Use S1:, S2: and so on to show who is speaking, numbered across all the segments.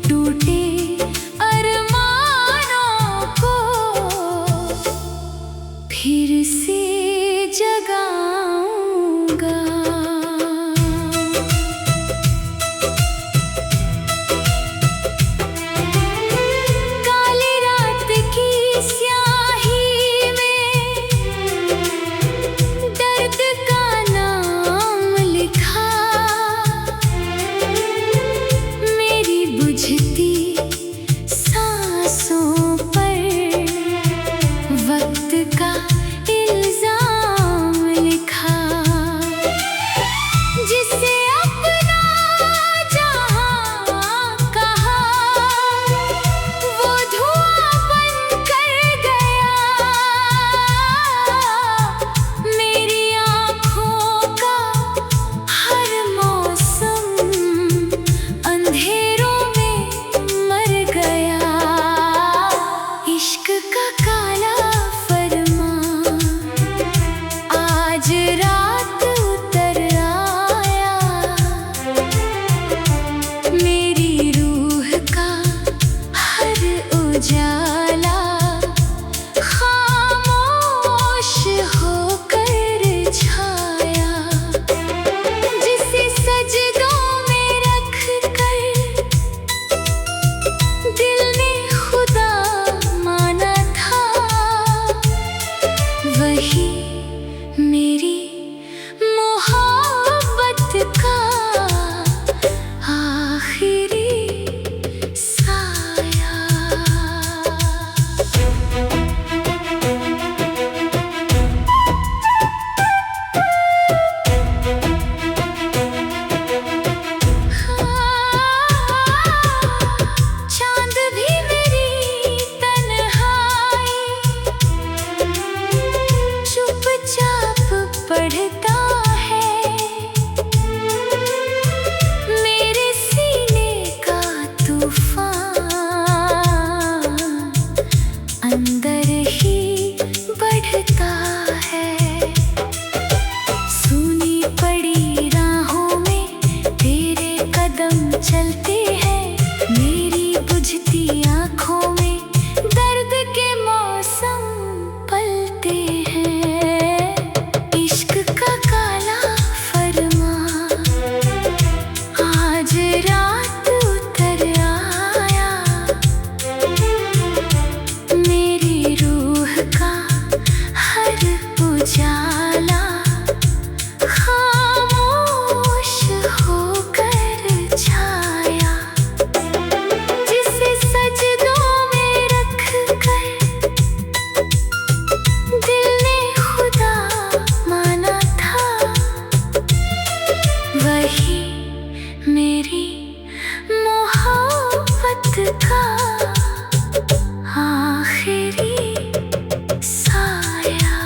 S1: टूटे अरमानों को फिर से जगाऊंगा। काली रात की स्याही में दर्द का नाम लिखा, मेरी बुझती सांसों पर वक्त का इल्जाम लिखा। जिसे अपना जहां कहा वो धुआं बनकर गया। मेरी आँखों का हर मौसम अंधेरों में मर गया। इश्क का काला फरमान आज रात उतर आया। मेरी रूह का हर उजाला खामोश होकर छाया। जिसे सजदों में रख कर दिल ने खुदा माना था, वही मेरी मोहब्बत का आखिरी साया। चांद भी मेरी तन्हाई चुपचाप पढ़ता है। मेरे सीने का तूफान अंदर ही बढ़ता है। सूनी पड़ी राहों में तेरे कदम चलते हैं। मेरी बुझती आँखों में दर्द के मौसम पलते हैं। इश्क का काला फरमान आज रात उतर आया। मेरी रूह का हर उजाला खामोश होकर छाया। जिसे सजदों में रख कर दिल ने खुदा माना था, वही मेरी मोहब्बत का आखिरी साया।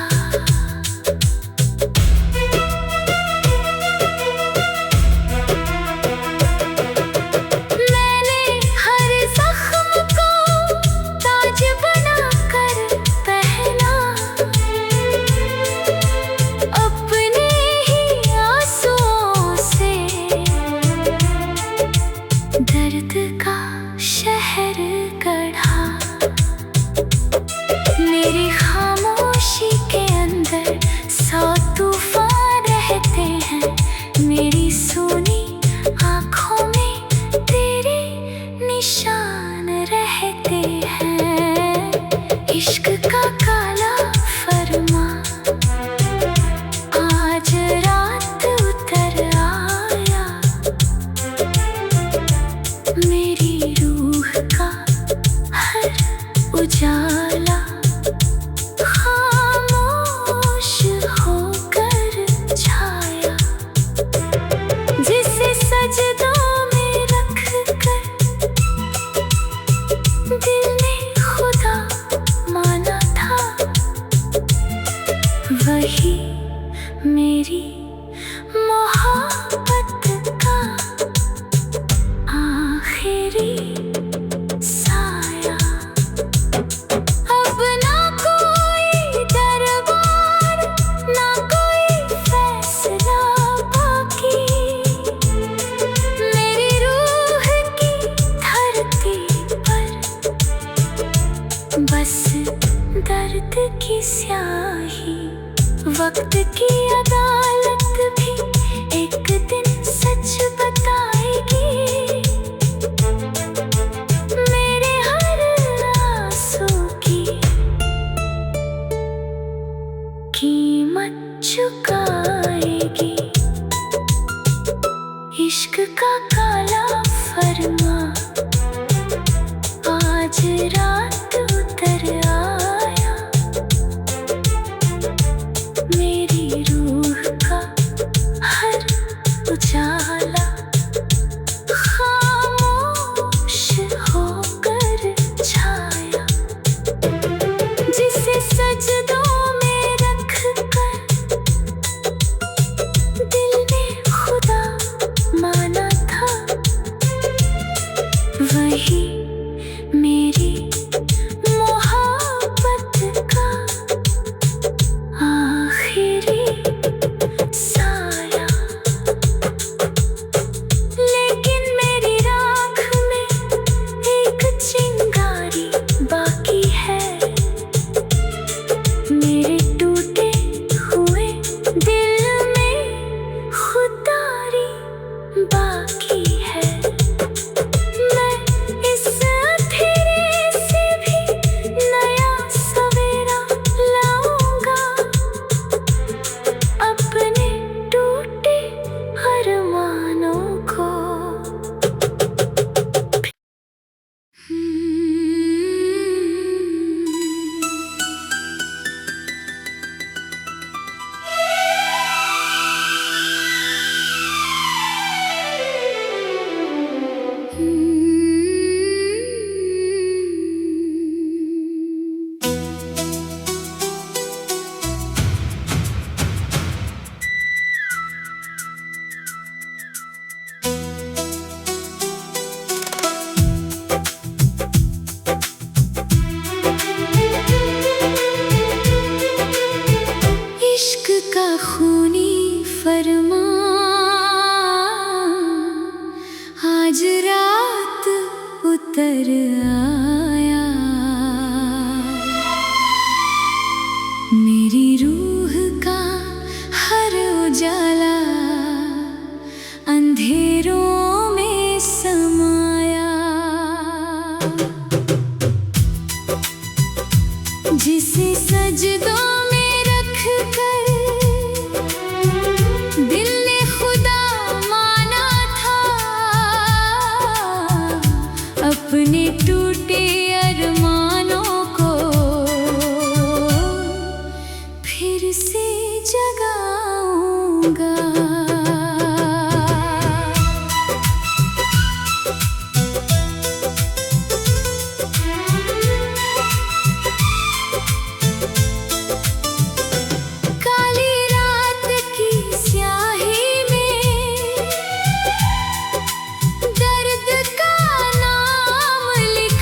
S1: मैंने हर जख्म को ताज बनाकर पहना। अपने ही आंसुओं से दर्द का शहर गढ़ा। मेरी खामोशी के अंदर 100 तूफान रहते हैं। मेरी सूनी आँखों में तेरे निशान रहते हैं। इश्क का काला फरमान आज रात उतर आया। मेरी रूह का हर उजाला खामोश होकर छाया। जिसे सजदों में रख कर दिल ने खुदा माना था, वही मेरी मोहब्बत का आखिरी साया। वक्त की अदालत भी एक दिन सच बताएगी। मेरे हर आंसू की कीमत चुकाएगी। इश्क का काला फरमा आज रात उतर आया। मेरी रूह का हर उजाला खामोश होकर छाया। जिसे सजदों में रख कर दिल ने खुदा माना था, वही मेरी मोहब्बत का आखिरी साया। लेकिन मेरी राख में एक चिंगारी बाकी है। मेरे टूटे हुए दिल में खुदारी बाकी है। मैं इस अंधेरे से भी नया सवेरा लाऊंगा। अपने टूटे अरमानों को इश्क का खूनी फरमान आज रात उतर आया। मेरी रूह का हर उजाला अंधेरों में समाया। जिसे सजदों में रख कर दिल ने खुदा माना था, अपने टूटे अरमानों को फिर से जगाऊंगा। काली रात की स्याही में दर्द का नाम लिख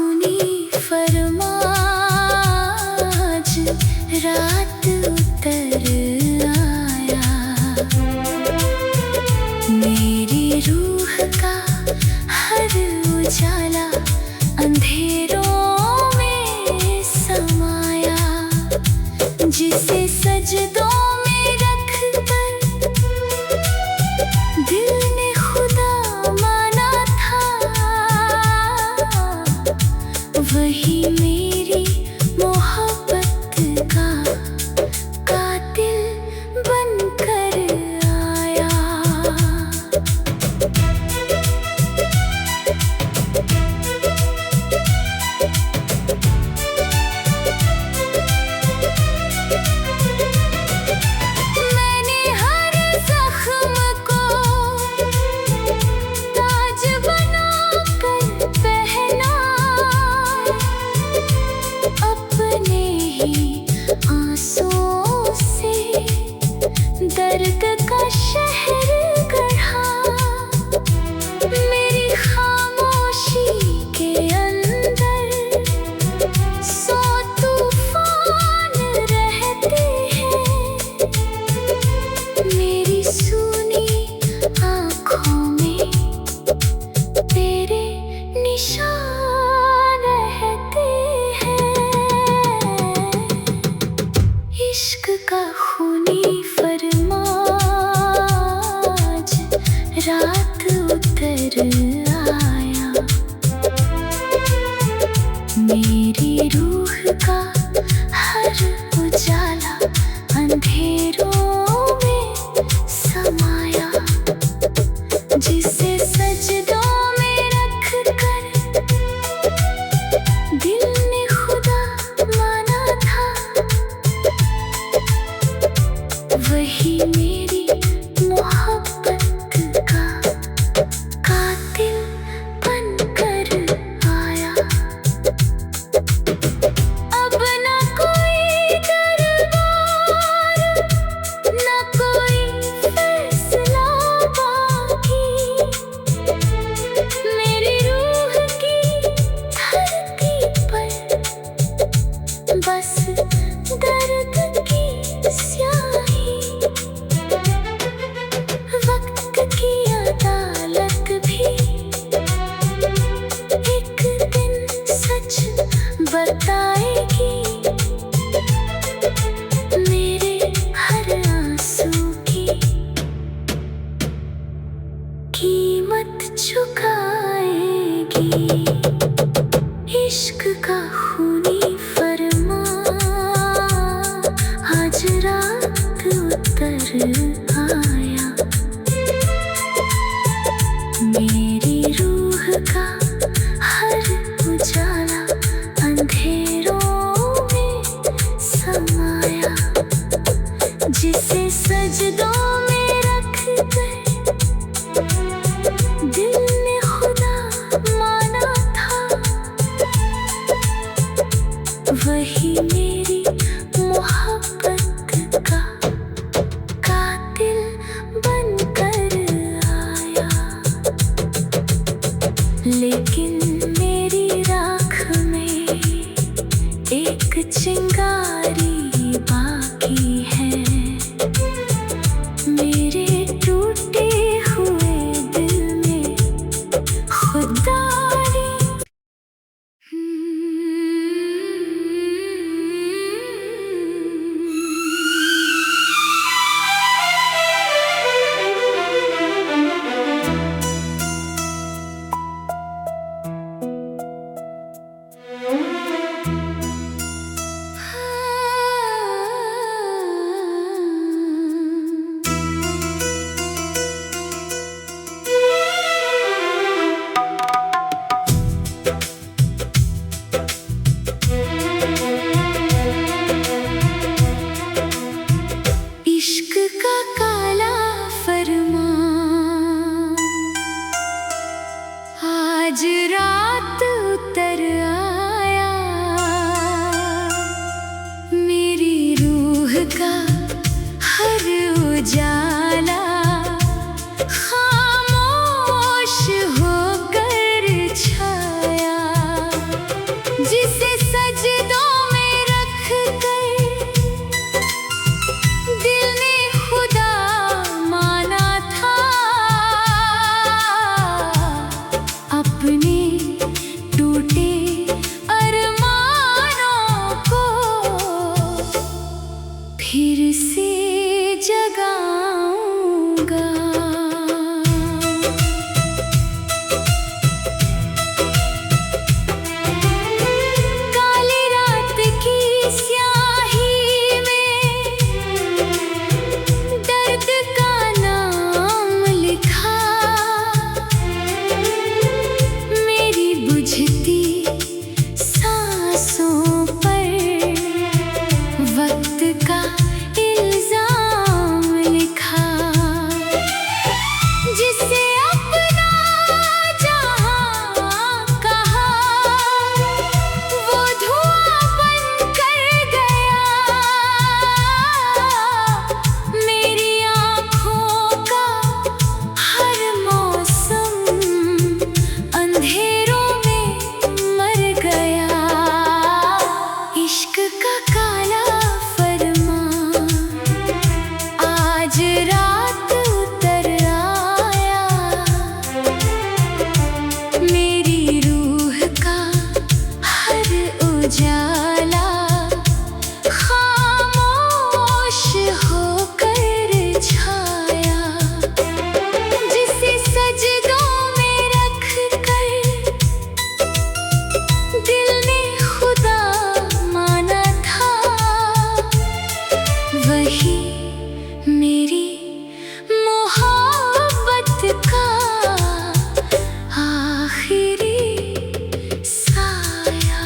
S1: खूनी फरमाज रात उतर आया। मेरी रूह का हर उजाला अंधेरों में समाया। जिसे सजदों में रख कर दिल ने खुदा माना था, वही मेरी मोहब्बत का कातिल बनकर आया। मैंने हर जख्म को ताज बनाकर पहना, अपने ही आंसुओं से दर्द का शहर गढ़ा। मेरी खामोशी के अंदर सौ तूफान रहते हैं। मेरी सूनी आँखों में तेरे निशान रहते हैं। इश्क का खूनी फरमाज रात उतर आया। मेरी रूह का हर उजाला अंधेरों में समाया। जिसे सजदों में रख कर दिल ने खुदा माना था, वही मेरी मोहब्बत का कातिल बनकर आया। अब न कोई दरबार, न कोई फैसला बाकी। मेरी रूह की धरती पर बस दर्द की स्याही। वक्त की अदालत भी एक दिन सच बताएगी। मेरे हर आंसू की कीमत चुकाएगी। इश्क का खूनी फरमान आज रात उतर आया। मेरी रूह का हर उजाला अंधेरों में समाया। जिसे सजदों में रख कर दिल ने खुदा माना था, वही मेरी मोहब्बत का कातिल बनकर आया। लेकिन मेरी राख में एक चिंगारी बाकी है। मेरे टूटे हुए दिल में खुदारी। उजाला खामोश होकर छाया, जिसे सजदों में रख कर दिल ने खुदा माना था, वही मेरी मोहब्बत का आखिरी साया।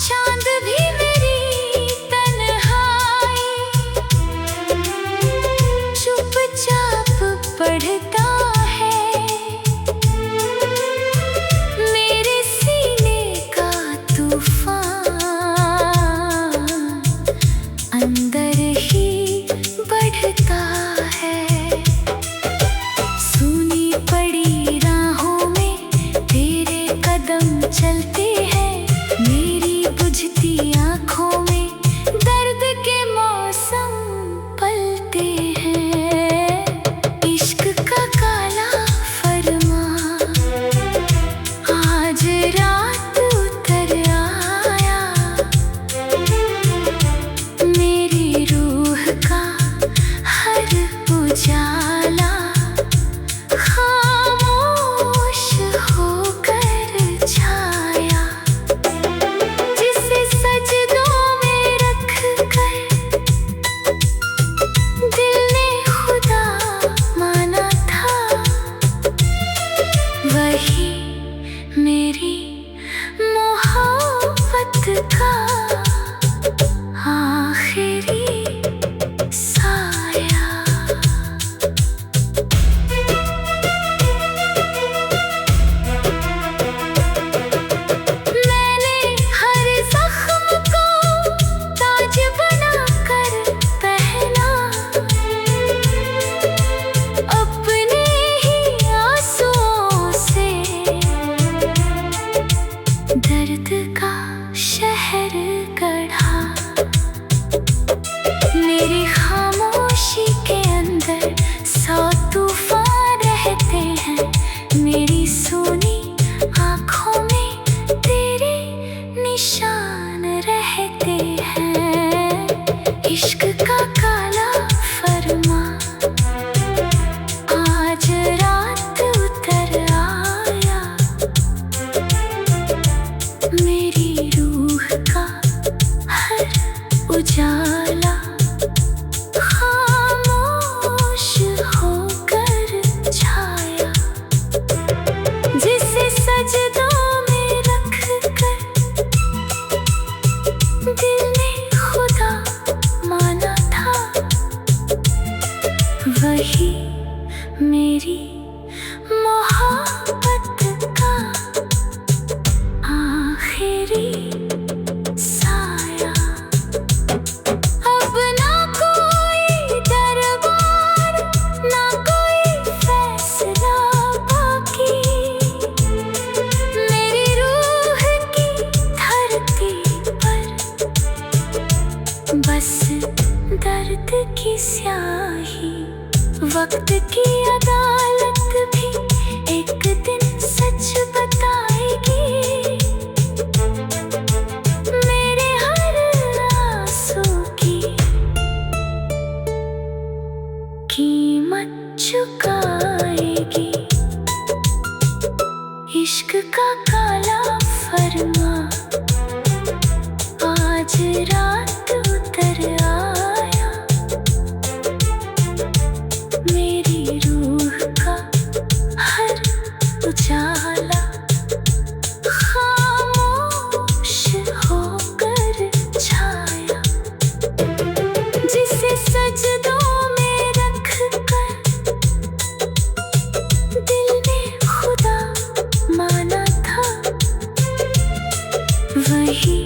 S1: चांद भी मेरी तन्हाई चुपचाप पढ़ता है, मेरे सीने का तूफान अंदर ही बढ़ता है। सुनी पड़ी राहों में तेरे कदम चलते हैं, मेरी बुझती आँखों में दर्द के मौसम पलते हैं। इश्क का काला फरमान आज रात उतर आया, मेरी रूह का हर उजाला खामोश होकर छाया, जिसे सजदों में रख कर दिल ने खुदा माना था, वही मेरी मोहब्बत का आखिरी साया। मैंने हर जख्म को ताज बनाकर पहना, अपने ही आंसुओं से दर्द का शहर गढ़ा। मेरी खामोशी के अंदर 100 तूफान रहते हैं, मेरी सूनी आँखों में तेरे निशान रहते हैं। इश्क का काला फरमान आज रात उतर आया, मेरी रूह का हर उजाला खामोश होकर छाया, जिसे सजदों में रख कर दिल ने खुदा माना था, वही मेरी मोहब्बत का आखिरी साया। अब ना कोई दरबार, ना कोई फैसला बाकी, मेरी रूह की धरती पर बस दर्द की स्याही। वक्त की अदालत भी एक दिन सच बताएगी, मेरे हर आंसू की कीमत चुकाएगी। इश्क का काला फरमान आज रात उतर आया, मेरी रूह का हर उजाला खामोश होकर छाया, जिसे सजदों में रख कर दिल ने खुदा माना था, वही